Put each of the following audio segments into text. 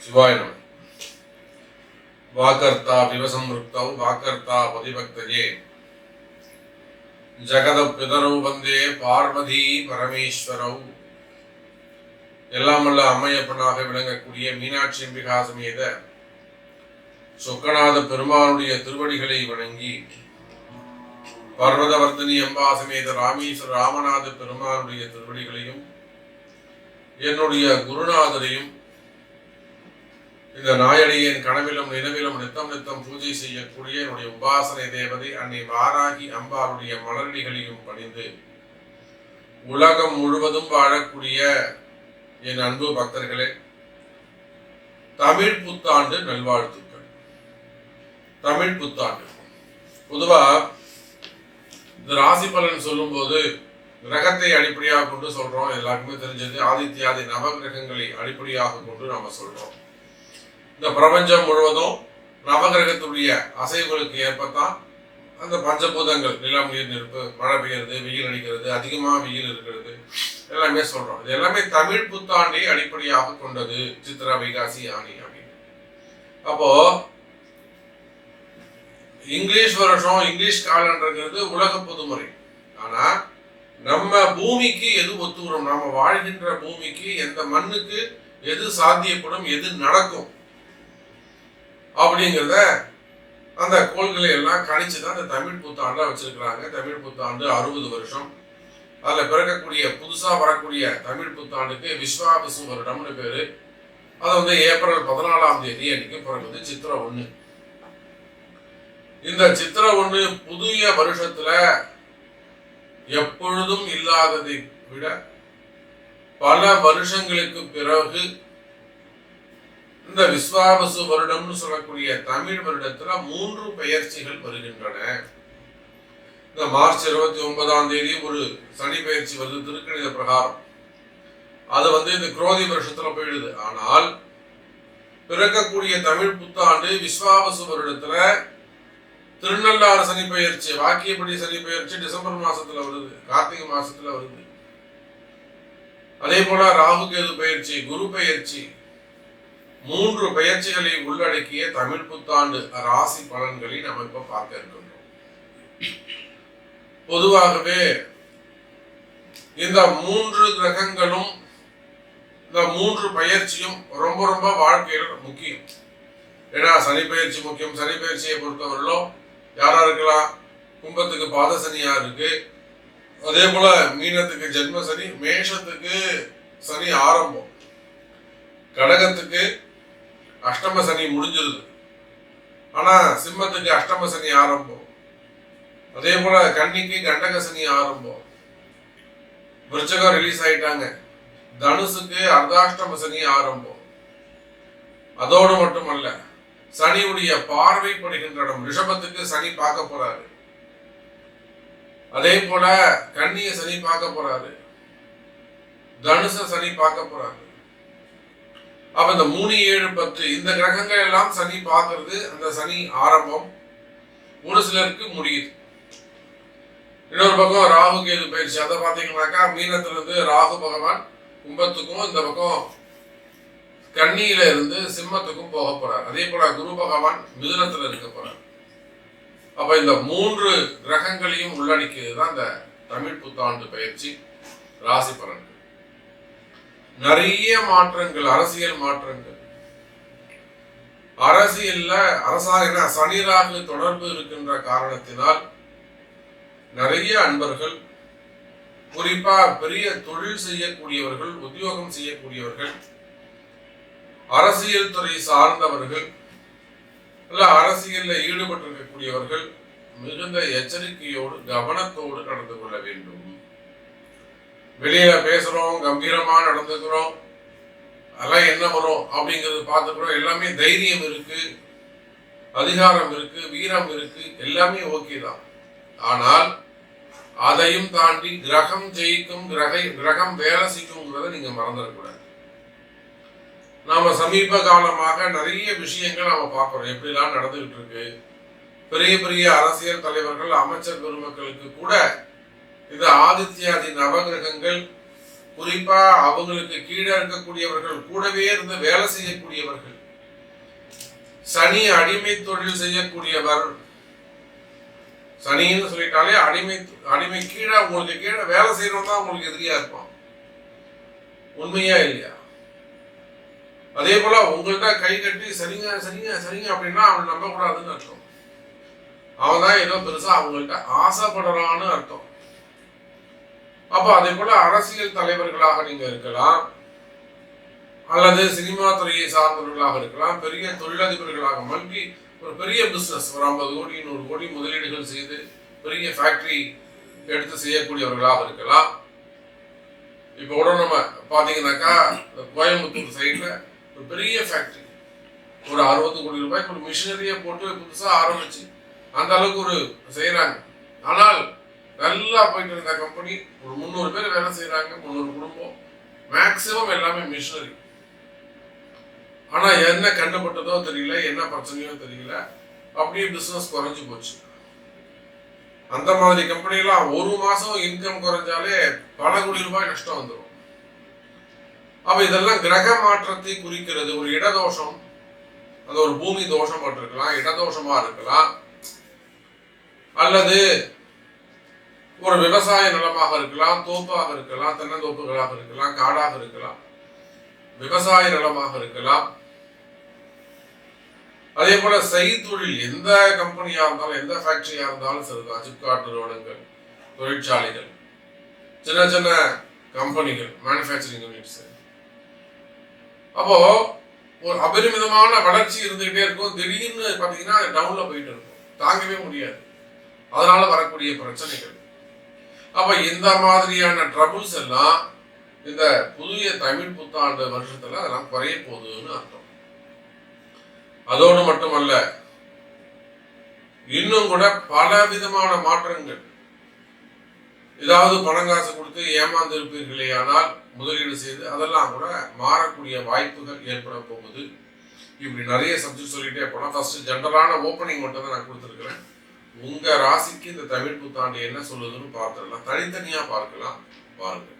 शिवाय नमः। वाकर्ता विवसंवृक्तौ वाकर्ता पतिभक्तये जगदपितरौ वन्दे பார்வதி பரமேஸ்வரौ. எல்லாம் வல்ல அம்மையப்பனாக விளங்கக்கூடிய மீனாட்சி அம்பிகா சமேத சொக்கநாத பெருமானுடைய திருவடிகளை வணங்கி, பர்வதவர்த்தினி அம்பா சமேத ராமேஸ்வர ராமநாத பெருமானுடைய திருவடிகளையும் என்னுடைய குருநாதரையும் இந்த நாயடியின் கனவிலும் நினைவிலும் நித்தம் நித்தம் பூஜை செய்யக்கூடிய என்னுடைய உபாசனை தேவதை அன்னை வாராகி அம்பாளுடைய மலரடிகளையும் பணிந்து உலகம் முழுவதும் வாழக்கூடிய என் அன்பு பக்தர்களே, தமிழ் புத்தாண்டு நல்வாழ்த்துக்கள். தமிழ் புத்தாண்டு பொதுவா இந்த ராசி பலன் சொல்லும் போது கிரகத்தை அடிப்படையாக கொண்டு சொல்றோம். எல்லாருக்குமே தெரிஞ்சது ஆதித்யாதி நவகிரகங்களை அடிப்படையாக கொண்டு நாம சொல்றோம். இந்த பிரபஞ்சம் முழுவதும் நவகிரகத்துடைய அசைவுகளுக்கு ஏற்பத்தான் அந்த பஞ்சபூதங்கள் நிலம், நீர், நெருப்பு, மழை பெய்யறது, வெயில் அடிக்கிறது, அதிகமாக வெயில் இருக்கிறது, எல்லாமே சொல்றோம். இது எல்லாமே தமிழ் புத்தாண்டை அடிப்படையாக கொண்டது. சித்திரா, வைகாசி, ஆனி அப்படின்னு. அப்போ இங்கிலீஷ் வருஷம், இங்கிலீஷ் காலண்டர்ங்கிறது உலக பொதுமுறை. ஆனா நம்ம பூமிக்கு எது ஒத்து வரும், நாம வாழ்கின்ற பூமிக்கு எந்த மண்ணுக்கு எது சாத்தியப்படும், எது நடக்கும் அப்படிங்கிறத அந்த கோள்களை எல்லாம் கணிச்சுதான் இந்த தமிழ் புத்தாண்டா வச்சிருக்கிறாங்க. தமிழ் புத்தாண்டு 60 வருஷம். அதுல பிறக்கக்கூடிய புதுசா வரக்கூடிய தமிழ் புத்தாண்டுக்கு விஸ்வாவசு வருடம்னு பேரு. அது ஏப்ரல் 14ஆம் தேதி அன்னைக்கு பிறகுது சித்திரை 1. இந்த சித்திரை 1 புதிய வருஷத்துல எப்பொழுதும் இல்லாததை விட பல வருஷங்களுக்கு பிறகு இந்த விஸ்வாவசு வருடம்னு சொல்லக்கூடிய தமிழ் வருடத்துல 3 பெயர்ச்சிகள் வருகின்றன. இந்த மார்ச் 29ஆம் தேதி ஒரு சனி பெயர்ச்சி வருது திருக்கணித பிரகாரம். அது இந்த குரோதி வருஷத்துல போயிடுது. ஆனால் பிறக்கக்கூடிய தமிழ் புத்தாண்டு விஸ்வாவசு வருடத்துல திருநள்ளாறு சனி பெயர்ச்சி, வாக்கியப்படி சனி பெயர்ச்சி டிசம்பர் மாசத்துல வருது, கார்த்திகை மாசத்துல வருது. அதே போல ராகு கேது பெயர்ச்சி, குரு பெயர்ச்சி, 3 பெயர்ச்சிகளை உள்ளடக்கிய தமிழ் புத்தாண்டு ராசி பலன்களை நம்ம இப்ப பார்க்க இருக்கின்றோம். பொதுவாகவே இந்த 3 கிரகங்களும் இந்த 3 பெயர்ச்சியும் ரொம்ப ரொம்ப வாழ்க்கையில முக்கியம். ஏன்னா சனி பெயர்ச்சி முக்கியம். சனி பெயர்ச்சியை பொறுத்தவரையிலும் யாரா இருக்கலாம், கும்பத்துக்கு பாத சனியா இருக்கு, அதே போல மீனத்துக்கு ஜென்ம சனி, மேஷத்துக்கு சனி ஆரம்பம், கடகத்துக்கு அஷ்டம சனி முடிஞ்சிருது, ஆனா சிம்மத்துக்கு அஷ்டம சனி ஆரம்பம், அதே போல கன்னிக்கு கண்டக சனி ஆரம்பம், விருச்சகம் ரிலீஸ் ஆயிட்டாங்க, தனுசுக்கு அர்த்தாஷ்டம சனி ஆரம்பம். அதோடு மட்டுமல்ல, சனியுடைய பார்வைப்படுகின்ற இடம் ரிஷபத்துக்கு சனி பார்க்க போறாரு, அதே போல கன்னிய சனி பார்க்க போறாரு, தனுச சனி பார்க்க போறாரு. அப்ப இந்த 3, 7, 10 இந்த கிரகங்கள் எல்லாம் சனி பார்க்கறது. அந்த சனி ஆரம்பம் ஒரு சிலருக்கு முடியுது. இன்னொரு பக்கம் ராகு கேது பயிற்சி, அதை பார்த்தீங்கன்னாக்கா மீனத்துல இருந்து ராகு பகவான் கும்பத்துக்கும் இந்த பக்கம் கன்னியில இருந்து சிம்மத்துக்கும் போக போறார். அதே போல குரு பகவான் மிதுனத்துல இருக்க போறார். அப்ப இந்த 3 கிரகங்களையும் உள்ளடக்கியதுதான் இந்த தமிழ் புத்தாண்டு பயிற்சி ராசி பலன்கள். நிறைய மாற்றங்கள், அரசியல் மாற்றங்கள். அரசியல்ல அரசாங்க சனி ராகு தொடர்பு இருக்கின்ற காரணத்தினால் நிறைய அன்பர்கள், குறிப்பா பெரிய தொழில் செய்யக்கூடியவர்கள், உத்தியோகம் செய்யக்கூடியவர்கள், அரசியல் துறை சார்ந்தவர்கள், இல்ல அரசியல்ல ஈடுபட்டிருக்கக்கூடியவர்கள் மிகுந்த எச்சரிக்கையோடு கவனத்தோடு நடந்து கொள்ள வேண்டும். வெளியில பேசுறோம், கம்பீரமா நடந்துக்கிறோம், அதெல்லாம் என்ன வரும் அப்படிங்கிறது பார்த்துக்கிறோம். எல்லாமே தைரியம் இருக்கு, அதிகாரம் இருக்கு, வீரம் இருக்கு, எல்லாமே ஓகே தான். ஆனால் அதையும் தாண்டி கிரகம் ஜெயிக்கும், கிரகம் வேலை செய்யுங்கிறத நீங்க மறந்துடக்கூடாது. நாம சமீப காலமாக நிறைய விஷயங்கள் நாம பார்க்கிறோம், எப்படிலாம் நடந்துகிட்டு இருக்கு. பெரிய பெரிய அரசியல் தலைவர்கள், அமைச்சர் பெருமக்களுக்கு கூட இந்த ஆதித்யாதி நவகிரகங்கள், குறிப்பா அவங்களுக்கு கீழே இருக்கக்கூடியவர்கள், கூடவே இருந்து வேலை செய்யக்கூடியவர்கள், சனி அடிமை தொழில் செய்யக்கூடியவர். சனின்னு சொல்லிட்டாலே அடிமை கீழே உங்களுக்கு கீழே வேலை செய்யறவங்க தான் உங்களுக்கு எதிரியா இருப்பான். உண்மையா இல்லையா? அதே போல உங்கள்கிட்ட கை கட்டி சரிங்க சரிங்க சரிங்க அப்படின்னா அவன் நம்ப கூடாதுன்னு அர்த்தம். அவன் தான் ஏதோ பெருசா அவங்கள்ட்ட ஆசைப்படுறான்னு அர்த்தம். அப்ப அதே போல அரசியல் தலைவர்களாக நீங்க இருக்கலாம், அல்லது சினிமா துறையை சார்ந்தவர்களாக இருக்கலாம், பெரிய தொழிலதிபர்களாக மல்கி ஒரு பெரிய பிசினஸ் ஒரு 50 கோடி 100 கோடி முதலீடுகள் செய்து பெரிய ஃபேக்டரி எடுத்து செய்யக்கூடியவர்களாக இருக்கலாம். இப்போ கூட நம்ம பாத்தீங்கன்னாக்கா கோயம்புத்தூர் சைட்ல ஒரு பெரிய ஃபேக்டரி ஒரு 60 கோடி ரூபாய்க்கு ஒரு மிஷினரியை போட்டு புதுசா ஆரம்பிச்சு அந்த அளவுக்கு ஒரு செய்யறாங்க. ஆனால் நல்லா போயிட்டு இருந்த கம்பெனி ஒரு 300 பேர் வேலை செய்யறாங்க, 300 குடும்பம், மேக்சிமம் எல்லாமே மிஷினரி. ஆனா என்ன கண்டுபட்டதோ தெரியல, என்ன பிரச்சனையோ தெரியல, அப்படியே பிசினஸ் குறைஞ்சு போச்சு. அந்த மாதிரி கம்பெனிலாம் ஒரு மாசம் இன்கம் குறைஞ்சாலே பல கோடி ரூபாய் நஷ்டம் வந்துடும். அப்ப இதெல்லாம் கிரக மாற்றத்தை குறிக்கிறது. ஒரு இடதோஷம், அந்த ஒரு பூமி தோஷம் இருக்கலாம், இடதோஷமா இருக்கலாம், அல்லது ஒரு விவசாய நிலமாக இருக்கலாம், தோப்பாக இருக்கலாம், தென்னந்தோப்புகளாக இருக்கலாம், காடாக இருக்கலாம், விவசாய நிலமாக இருக்கலாம். அதே போல செய்தொழில் எந்த கம்பெனியா இருந்தாலும் எந்த ஃபேக்டரியா இருந்தாலும் சரிதான், சிப்காட் நிறுவனங்கள், தொழிற்சாலைகள், சின்ன சின்ன கம்பெனிகள், மேனுஃபேக்சரிங் யூனிட்ஸ். அப்போ ஒரு அபரிமிதமான வளர்ச்சி இருந்துகிட்டே இருக்கும். திடீர்னு பாத்தீங்கன்னா டவுன்ல போயிட்டு இருக்கும், தாங்கவே முடியாது. அதனால வரக்கூடிய பிரச்சனைகள். அப்ப இந்த மாதிரியான ட்ரபிள்ஸ் எல்லாம் இந்த புதிய தமிழ் புத்தாண்டு வருஷத்துல அதெல்லாம் குறைய போகுதுன்னு அர்த்தம். அதோடு மட்டுமல்ல, இன்னும் கூட பல விதமான மாற்றங்கள். ஏதாவது பணங்காசு கொடுத்து ஏமாந்து இருப்பீர்களே ஆனால் முதலீடு செய்து அதெல்லாம் கூட மாறக்கூடிய வாய்ப்புகள் ஏற்பட போகுது. இப்படி நிறைய சப்ஜெக்ட் சொல்லிட்டே போனா, ஃபர்ஸ்ட் ஜெனரலான ஓப்பனிங் மட்டும் தான் நான் கொடுத்துருக்கிறேன். உங்க ராசிக்கு இந்த தமிழ் புத்தாண்டு என்ன சொல்லுதுன்னு பார்த்துடலாம், தனித்தனியா பார்க்கலாம். பாருங்க.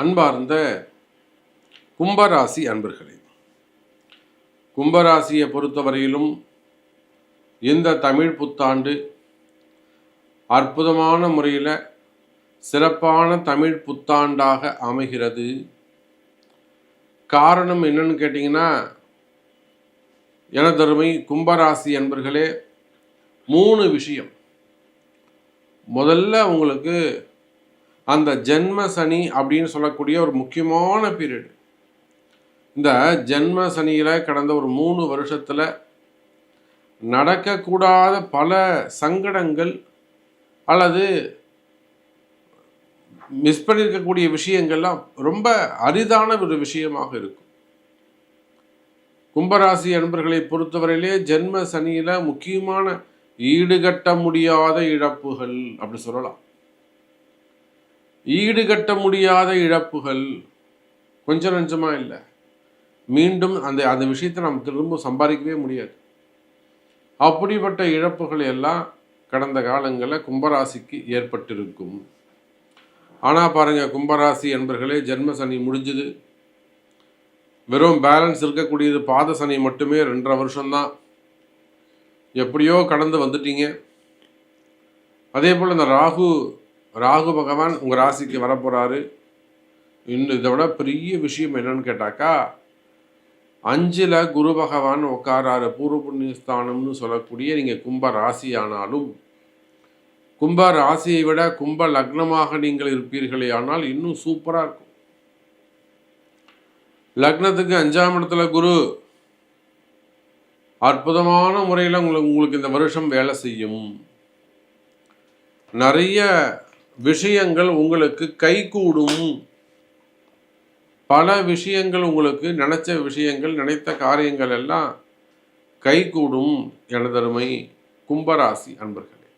அன்பார்ந்த கும்பராசி அன்பர்களே, கும்பராசியை பொறுத்தவரையிலும் இந்த தமிழ் புத்தாண்டு அற்புதமான முறையில் சிறப்பான தமிழ் புத்தாண்டாக அமைகிறது. காரணம் என்னன்னு கேட்டிங்கன்னா, எனதருமை கும்பராசி அன்பர்களே, 3 விஷயம். முதல்ல உங்களுக்கு அந்த ஜென்ம சனி அப்படின்னு சொல்லக்கூடிய ஒரு முக்கியமான பீரியட். இந்த ஜென்ம சனியில் கடந்த ஒரு 3 வருஷத்தில் நடக்கக்கூடாத பல சங்கடங்கள் அல்லது மிஸ் பண்ணியிருக்கக்கூடிய விஷயங்கள்லாம் ரொம்ப அரிதான ஒரு விஷயமாக இருக்கும். கும்பராசி அன்பர்களை பொறுத்தவரையிலே ஜென்ம சனியில் முக்கியமான ஈடுகட்ட முடியாத இழப்புகள் அப்படி சொல்லலாம். ஈடுகட்ட முடியாத இழப்புகள் கொஞ்சம் நஞ்சமா இல்லை. மீண்டும் அந்த விஷயத்தை நம்ம திரும்ப சம்பாதிக்கவே முடியாது. அப்படிப்பட்ட இழப்புகள் எல்லாம் கடந்த காலங்களில் கும்பராசிக்கு ஏற்பட்டிருக்கும். ஆனால் பாருங்க, கும்பராசி என்பர்களே, ஜென்ம சனி முடிஞ்சுது. வெறும் பேலன்ஸ் இருக்கக்கூடியது பாத சனி மட்டுமே 2.5 வருஷம்தான். எப்படியோ கடந்து வந்துட்டீங்க. அதே போல் இந்த ராகு பகவான் உங்கள் ராசிக்கு வரப்போகிறாரு. இன்னும் இதை விட பெரிய விஷயம் என்னன்னு கேட்டாக்கா, 5ல் குரு பகவான் உட்காராரு. பூர்வ புண்ணியஸ்தானம்னு சொல்லக்கூடிய நீங்கள் கும்ப ராசி ஆனாலும், கும்ப ராசியை விட கும்ப லக்னமாக நீங்கள் இருப்பீர்களே ஆனால் இன்னும் சூப்பராக இருக்கும். லக்னத்துக்கு 5ஆம் இடத்துல குரு அற்புதமான முறையில் உங்களுக்கு இந்த வருஷம் வேலை செய்யும். நிறைய விஷயங்கள் உங்களுக்கு கைகூடும். பல விஷயங்கள் உங்களுக்கு நினைச்ச விஷயங்கள், நினைத்த காரியங்கள் எல்லாம் கைகூடும். எனதருமை கும்பராசி அன்பர்களே,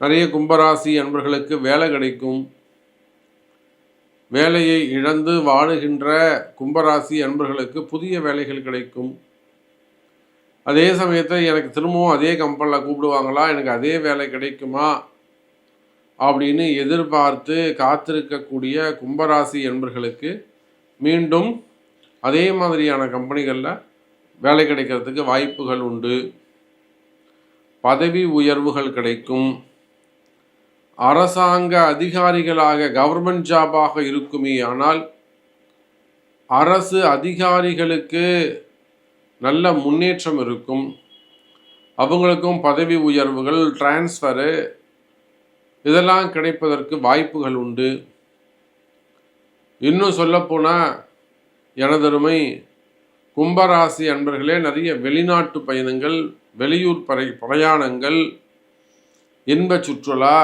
நிறைய கும்பராசி அன்பர்களுக்கு வேலை கிடைக்கும். வேலையை இழந்து வாழுகின்ற கும்பராசி அன்பர்களுக்கு புதிய வேலைகள் கிடைக்கும். அதே சமயத்தில் எனக்கு திரும்பவும் அதே கம்பெனியில் கூப்பிடுவாங்களா, எனக்கு அதே வேலை கிடைக்குமா அப்படின்னு எதிர்பார்த்து காத்திருக்கக்கூடிய கும்பராசி என்பர்களுக்கு மீண்டும் அதே மாதிரியான கம்பெனிகளில் வேலை கிடைக்கிறதுக்கு வாய்ப்புகள் உண்டு. பதவி உயர்வுகள் கிடைக்கும். அரசாங்க அதிகாரிகளாக கவர்மெண்ட் ஜாபாக இருக்குமே ஆனால் அரசு அதிகாரிகளுக்கு நல்ல முன்னேற்றம் இருக்கும். அவங்களுக்கும் பதவி உயர்வுகள், டிரான்ஸ்ஃபரு இதெல்லாம் கிடைப்பதற்கு வாய்ப்புகள் உண்டு. இன்னும் சொல்லப்போனால் எனதருமை கும்பராசி அன்பர்களே, நிறைய வெளிநாட்டு பயணங்கள், வெளியூர் பிரயாணங்கள், இன்ப சுற்றுலா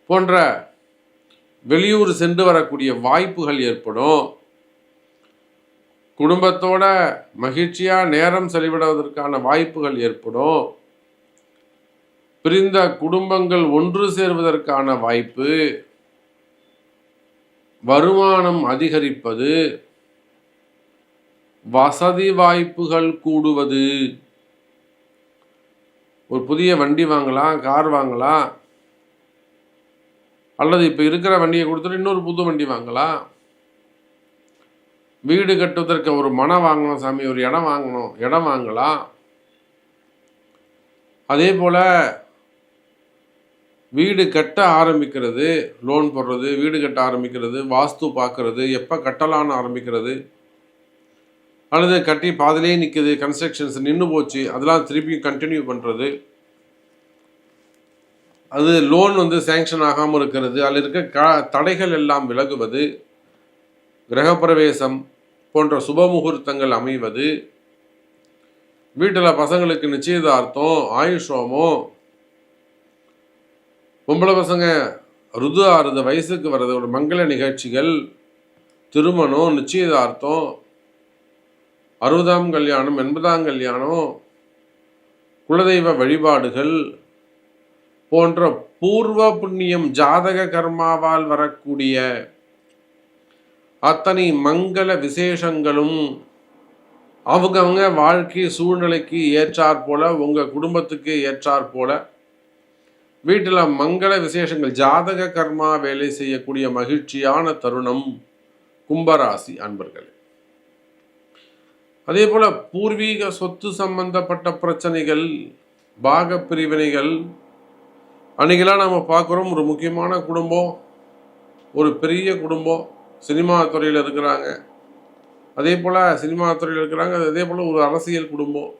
போன்ற வெளியூர் சென்று வரக்கூடிய வாய்ப்புகள் ஏற்படும். குடும்பத்தோட மகிழ்ச்சியாக நேரம் செலவிடுவதற்கான வாய்ப்புகள் ஏற்படும். பிரிந்த குடும்பங்கள் ஒன்று சேர்வதற்கான வாய்ப்பு, வருமானம் அதிகரிப்பது, வசதி வாய்ப்புகள் கூடுவது. ஒரு புதிய வண்டி வாங்கலாம், கார் வாங்கலாம், அல்லது இப்போ இருக்கிற வண்டியை கொடுத்துட்டு இன்னொரு புது வண்டி வாங்கலாம். வீடு கட்டுவதற்கு ஒரு மனை வாங்கணும் சாமி, ஒரு இடம் வாங்கணும், இடம் வாங்கலாம். அதே போல் வீடு கட்ட ஆரம்பிக்கிறது, லோன் போடுறது, வீடு கட்ட ஆரம்பிக்கிறது, வாஸ்து பார்க்கறது, எப்போ கட்டலான்னு ஆரம்பிக்கிறது, அல்லது கட்டி பாதிலே நிற்குது, கன்ஸ்ட்ரக்ஷன்ஸ் நின்று போச்சு, அதெல்லாம் திருப்பி கண்டினியூ பண்ணுறது, அது லோன் சேங்ஷன் ஆகாமல் இருக்கிறது, அதில் இருக்க தடைகள் எல்லாம் விலகுவது, கிரகப்பிரவேசம் போன்ற சுப முகூர்த்தங்கள் அமைவது, வீட்டில் பசங்களுக்கு நிச்சயதார்த்தம், ஆயுஷோமம், பொம்பளை பசங்க ருது ஆறுத வயசுக்கு வர்றது, ஒரு மங்கள நிகழ்ச்சிகள், திருமணம், நிச்சயதார்த்தம், 60ஆம் கல்யாணம், 80ஆம் கல்யாணம், குலதெய்வ வழிபாடுகள் போன்ற பூர்வ புண்ணியம் ஜாதக கர்மாவால் வரக்கூடிய அத்தனை மங்கள விசேஷங்களும் அவங்கவுங்க வாழ்க்கை சூழ்நிலைக்கு ஏற்றாற் போல, உங்கள் குடும்பத்துக்கு ஏற்றாற் போல வீட்டில் மங்கள விசேஷங்கள், ஜாதக கர்மா வேலை செய்யக்கூடிய மகிழ்ச்சியான தருணம் கும்பராசி அன்பர்களே. அதே போல் பூர்வீக சொத்து சம்பந்தப்பட்ட பிரச்சனைகள், பாக பிரிவினைகள், அன்றைக்கெல்லாம் நம்ம பார்க்குறோம். ஒரு முக்கியமான குடும்பம், ஒரு பெரிய குடும்பம், சினிமா துறையில் இருக்கிறாங்க, அதே போல் சினிமா துறையில் இருக்கிறாங்க, அதே போல் ஒரு அரசியல் குடும்பம்,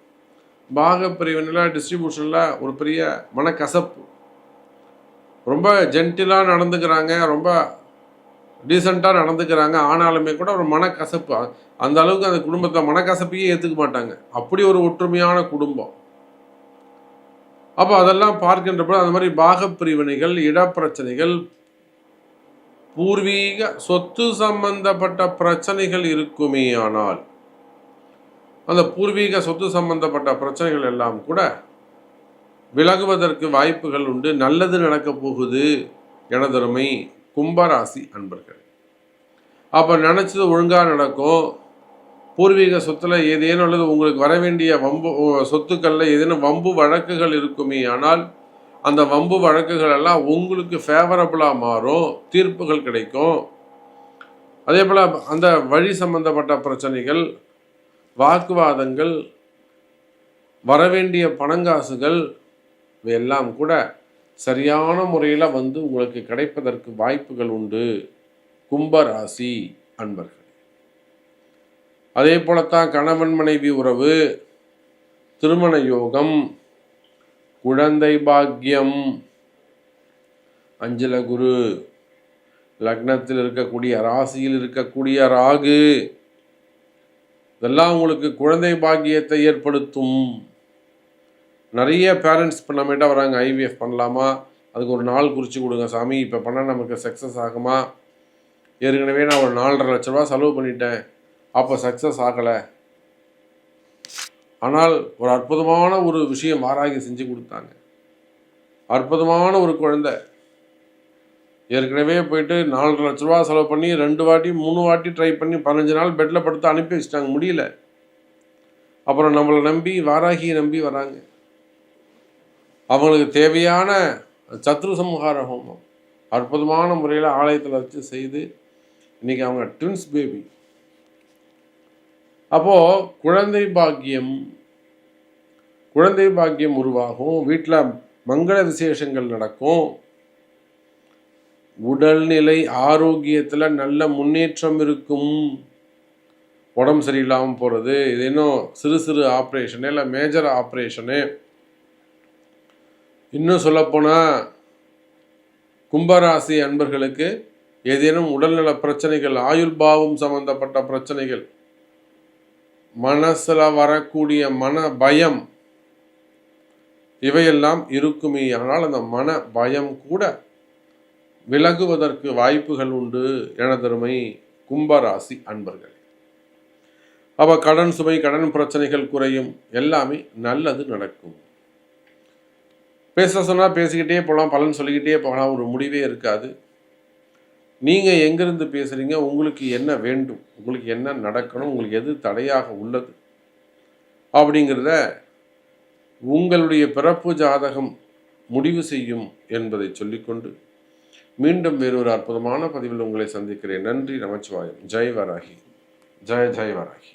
பாக பிரிவினையில் டிஸ்ட்ரிபியூஷனில் ஒரு பெரிய மனக்கசப்பு, ரொம்ப ஜென்டிலாக நடந்துக்கிறாங்க, ரொம்ப டீசெண்டாக நடந்துக்கிறாங்க, ஆனாலுமே கூட ஒரு மனக்கசப்பு, அந்த அளவுக்கு அந்த குடும்பத்தை மனக்கசப்பையே ஏற்றுக்க மாட்டாங்க. அப்படி ஒரு ஒற்றுமையான குடும்பம். அப்போ அதெல்லாம் பார்க்கின்றப்போ அந்த மாதிரி பாகப்பிரிவினைகள், இடப்பிரச்சனைகள், பூர்வீக சொத்து சம்பந்தப்பட்ட பிரச்சனைகள் இருக்குமே ஆனால் அந்த பூர்வீக சொத்து சம்பந்தப்பட்ட பிரச்சனைகள் எல்லாம் கூட விலகுவதற்கு வாய்ப்புகள் உண்டு. நல்லது நடக்கப் போகுது எனதருமை கும்பராசி அன்பர்கள். அப்போ நினச்சது ஒழுங்காக நடக்கும். பூர்வீக சொத்தில் ஏதேனும் அல்லது உங்களுக்கு வர வேண்டிய வம்பு சொத்துக்களில் ஏதேனும் வம்பு வழக்குகள் இருக்குமே ஆனால் அந்த வம்பு வழக்குகள் எல்லாம் உங்களுக்கு ஃபேவரபுளாக மாறும், தீர்ப்புகள் கிடைக்கும். அதே போல் அந்த வழி சம்பந்தப்பட்ட பிரச்சனைகள், வாக்குவாதங்கள், வரவேண்டிய பணங்காசுகள் இவையெல்லாம் கூட சரியான முறையில் உங்களுக்கு கிடைப்பதற்கு வாய்ப்புகள் உண்டு கும்பராசி அன்பர்கள். அதே போலத்தான் கணவன் மனைவி உறவு, திருமண யோகம், குழந்தை பாக்கியம், அஞ்சல குரு, லக்னத்தில் இருக்கக்கூடிய ராசியில் இருக்கக்கூடிய ராகு, இதெல்லாம் உங்களுக்கு குழந்தை பாக்கியத்தை ஏற்படுத்தும். நிறைய பேரண்ட்ஸ் இப்போ நம்மகிட்ட வராங்க, ஐவிஎஃப் பண்ணலாமா, அதுக்கு ஒரு நாள் குறித்து கொடுங்க சாமி, இப்போ பண்ணால் நமக்கு சக்ஸஸ் ஆகுமா, ஏற்கனவே நான் ஒரு 4.5 லட்ச ரூபா செலவு பண்ணிட்டேன், அப்போ சக்ஸஸ் ஆகலை, ஆனால் ஒரு அற்புதமான ஒரு விஷயம் வாராகி செஞ்சு கொடுத்தாங்க. அற்புதமான ஒரு குழந்தை, ஏற்கனவே போயிட்டு 4.5 லட்ச ரூபா செலவு பண்ணி 2 வாட்டி 3 வாட்டி ட்ரை பண்ணி 15 நாள் பெட்டில் படுத்து அனுப்பி வச்சிட்டாங்க, முடியல. அப்புறம் நம்மளை நம்பி, வாராகியை நம்பி வராங்க. அவங்களுக்கு தேவையான சத்ரு சம்ஹார ஹோமம் அற்புதமான முறையில் ஆலயத்தில் வச்சு செய்து இன்றைக்கி அவங்க ட்வின்ஸ் பேபி, அப்போது குழந்தை பாக்கியம் உருவாகும், வீட்டில் மங்கள விசேஷங்கள் நடக்கும், உடல்நிலை ஆரோக்கியத்தில் நல்ல முன்னேற்றம் இருக்கும். உடம்பு சரியில்லாமல் போகிறது, இது இன்னும் சிறு சிறு ஆப்ரேஷனு இல்லை மேஜர் ஆப்ரேஷனு, இன்னும் சொல்லப்போனால் கும்பராசி அன்பர்களுக்கு ஏதேனும் உடல்நல பிரச்சனைகள், ஆயுள் பாவம் சம்பந்தப்பட்ட பிரச்சனைகள், மனசில் வரக்கூடிய மன பயம், இவையெல்லாம் இருக்குமே. ஆனால் அந்த மன பயம் கூட விலகுவதற்கு வாய்ப்புகள் உண்டு எனதருமை கும்பராசி அன்பர்கள். அப்போ கடன் சுமை, கடன் பிரச்சனைகள் குறையும், எல்லாமே நல்லது நடக்கும். பேச சொன்னால் பேசிக்கிட்டே போகலாம், பலன் சொல்லிக்கிட்டே போகலாம், ஒரு முடிவே இருக்காது. நீங்கள் எங்கேருந்து பேசுகிறீங்க, உங்களுக்கு என்ன வேண்டும், உங்களுக்கு என்ன நடக்கணும், உங்களுக்கு எது தடையாக உள்ளது அப்படிங்கிறத உங்களுடைய பிறப்பு ஜாதகம் முடிவு செய்யும் என்பதை சொல்லிக்கொண்டு மீண்டும் வேறொரு அற்புதமான பதிவில் உங்களை சந்திக்கிறேன். நன்றி, நமச்சிவாயம். ஜெய் வராகி. ஜெய ஜெய் வராகி.